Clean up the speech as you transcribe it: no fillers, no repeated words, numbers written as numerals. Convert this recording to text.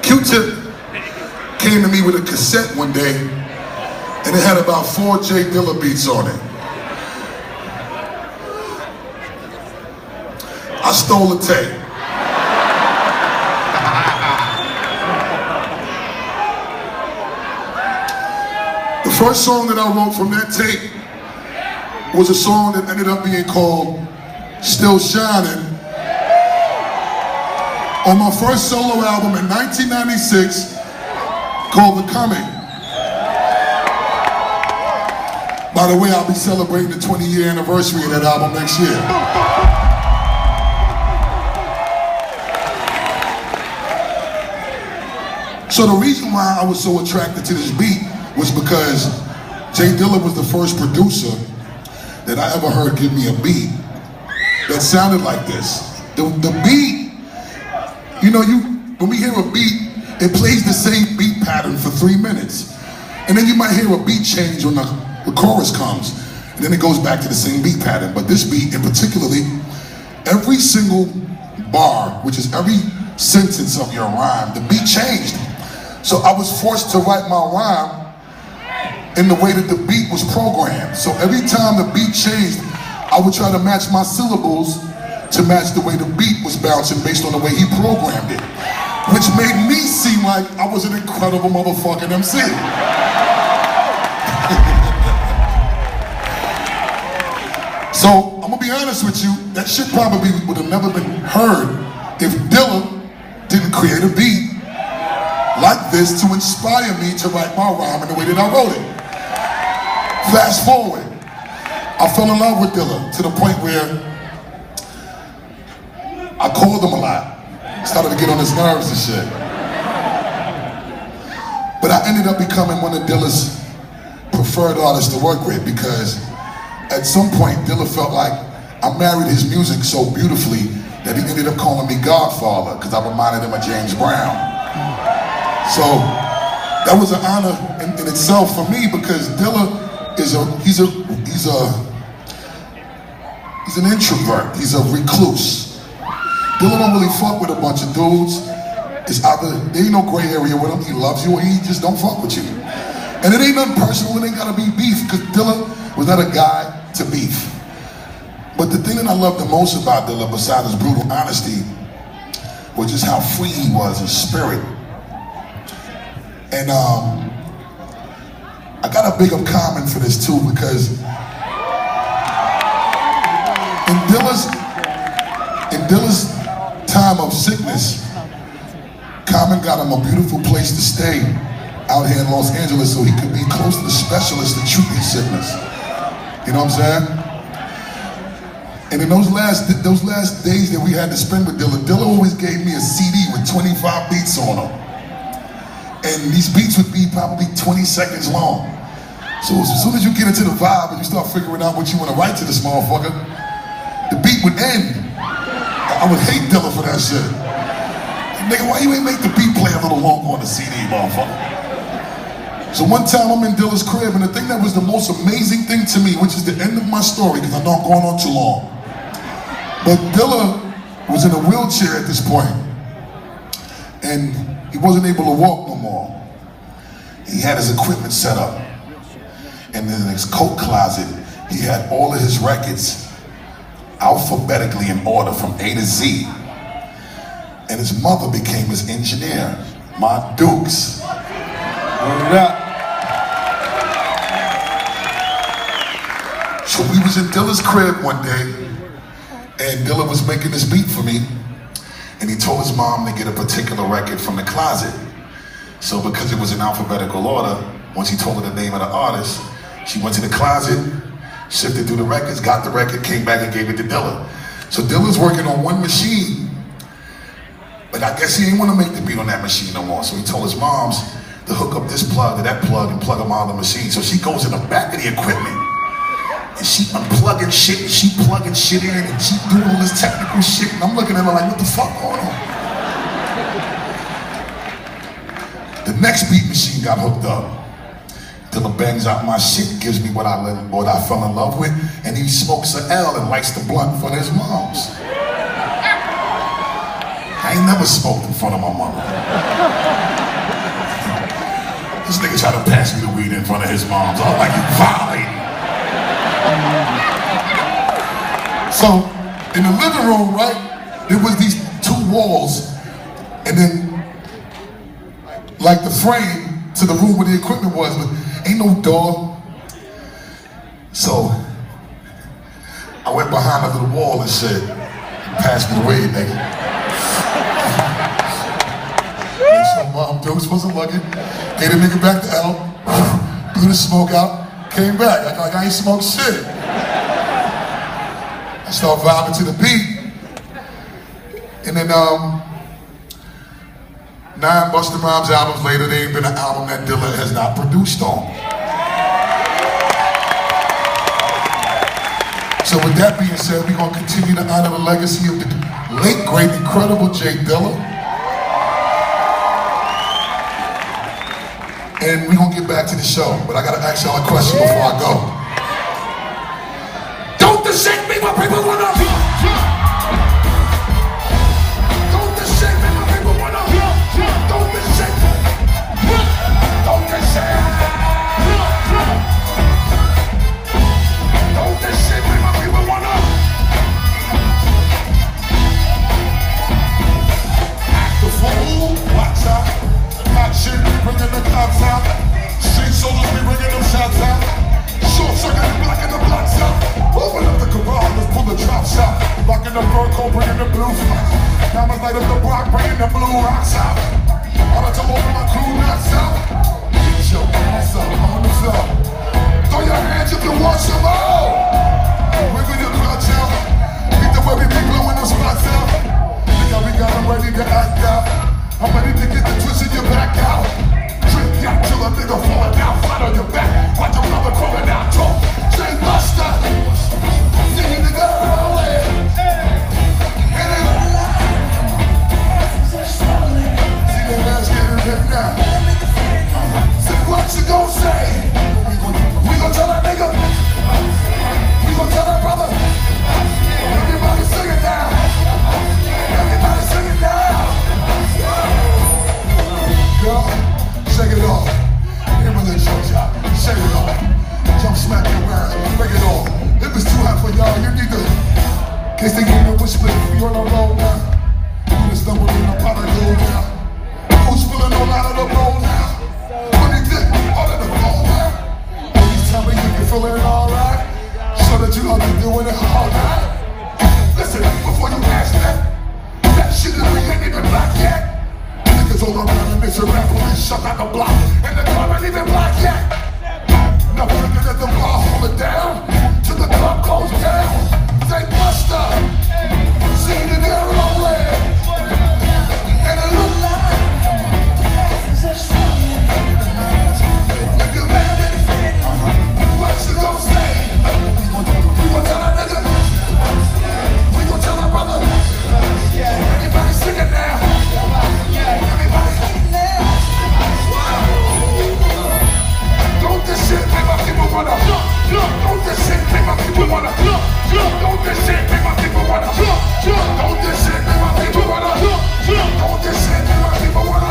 Q-Tip came to me with a cassette one day, and it had about 4 J-Dilla beats on it. I stole the tape. The first song that I wrote from that tape was a song that ended up being called Still Shining on my first solo album in 1996 called The Coming. By the way, I'll be celebrating the 20-year anniversary of that album next year. So the reason why I was so attracted to this beat was because J-Dilla was the first producer that I ever heard give me a beat that sounded like this. The beat, you know, when we hear a beat, it plays the same beat pattern for 3 minutes. And then you might hear a beat change when the chorus comes, and then it goes back to the same beat pattern. But this beat in particularly, every single bar, which is every sentence of your rhyme, the beat changed. So I was forced to write my rhyme in the way that the beat was programmed. So every time the beat changed, I would try to match my syllables to match the way the beat was bouncing based on the way he programmed it, which made me seem like I was an incredible motherfucking MC. So I'm gonna be honest with you, that shit probably would have never been heard if Dilla didn't create a beat like this to inspire me to write my rhyme in the way that I wrote it. Fast forward, I fell in love with Dilla to the point where I called him a lot. Started to get on his nerves and shit. But I ended up becoming one of Dilla's preferred artists to work with because at some point Dilla felt like I married his music so beautifully that he ended up calling me Godfather because I reminded him of James Brown. So that was an honor in itself for me because Dilla is he's an introvert. He's a recluse. Dilla don't really fuck with a bunch of dudes. It's either there ain't no gray area with him. He loves you, or he just don't fuck with you. And it ain't nothing personal. It ain't gotta be beef because Dilla was not a guy to beef. But the thing that I love the most about Dilla, besides his brutal honesty, was just how free he was in spirit. And I got a big up comment for this too because in Dilla's time of sickness, Common got him a beautiful place to stay out here in Los Angeles so he could be close to the specialist to treat his sickness. You know what I'm saying? And in those last days that we had to spend with Dilla, Dilla always gave me a CD with 25 beats on them. And these beats would be probably 20 seconds long. So as soon as you get into the vibe and you start figuring out what you want to write to this motherfucker, the beat would end. I would hate Dilla for that shit. Nigga, why you ain't make the beat play a little longer on the CD, motherfucker? So one time I'm in Dilla's crib, and the thing that was the most amazing thing to me, which is the end of my story, because I know I'm going on too long, but Dilla was in a wheelchair at this point, and he wasn't able to walk no more. He had his equipment set up, and in his coat closet, he had all of his records alphabetically in order from A to Z. And his mother became his engineer, Ma Dukes. So we was in Dilla's crib one day, and Dilla was making this beat for me, and he told his mom to get a particular record from the closet. So because it was in alphabetical order, once he told her the name of the artist, she went to the closet, sifted through the records, got the record, came back and gave it to Dilla. So Dilla's working on one machine, but I guess he didn't want to make the beat on that machine no more. So he told his moms to hook up this plug to that plug and plug them all in the machine. So she goes in the back of the equipment and she unplugging shit and she plugging shit in and she doing all this technical shit. And I'm looking at her like, what the fuck going on? The next beat machine got hooked up. Dilla bangs out my shit, gives me what I fell in love with, and he smokes an L and lights the blunt for his moms. I ain't never smoked in front of my mother. This nigga tried to pass me the weed in front of his moms. I was like, you violating. So, in the living room, right, there was these two walls, and then, like the frame to the room where the equipment was, but ain't no door. So, I went behind under the wall and said, pass me the weed, nigga. So mom, dudes wasn't looking. Gave the nigga back the L, blew the smoke out, came back. Like I ain't smoked shit. I started vibing to the beat. And then 9 Busta Rhymes albums later, there ain't been an album that Dilla has not produced on. So with that being said, we're gonna continue to honor the legacy of the late, great, incredible J-Dilla. And we're gonna get back to the show, but I gotta ask y'all a question before I go. Don't the shit make my people wanna? Don't the shit make my people wanna? Don't the shit? Don't the shit? Don't the shit make my people wanna? Act the fool, watch out. Hot shit, bringing the cops out. Street soldiers be bringing them shots out. Short circuit, blocking the blocks out. Open up the garage, let's pull the drops out. Locking the fur coat, bringing the blue flash. Diamonds light up the block, bringing the blue rocks out. All the time over my crew, nuts out. Get your ass up on the floor. Throw your hands if you want some more. Wiggle your clutch out. Beat the way we be blowing them spots out. Nigga, we got them ready to act out. I'm ready to get the twist in your back out. Drink out till a nigga falling down flat on your back. Watch your brother crawling down tall. Say Busta, see the girl rolling. And then see the ass getting hit now. Say what you gon' say? We gon' tell that nigga. We gon' tell that brother. Everybody sing it now. Everybody sing it now. Girl, shake it off. Give me the jump shot. Shake it off. Jump smack your ass. Break it off. If it's too hot for y'all, you need to. In case they give me a whisper, if you're on a roll now. You just stumble in a pot of gold now. Who's spilling all out of the bowl now? Money dick, all in the phone now. Please tell me you can feel it alright. Show that you ought to be doing it all night. Listen, before you ask that shit is we ain't even black yet. Niggas all around and it's a rap police shut down the block. And the club ain't even black yet. Now we're looking at the bar, hold it down till the club goes down. Say Busta, see the girl rolling. And it look like nigga man, what you gon' say? We gon' tell that nigga. We gon' tell that brother. Everybody sing it now. Don't this shit make my people wanna? Don't this shit make my people wanna? Don't this shit make my people wanna? Don't this shit make my people wanna? Don't this shit make my people wanna?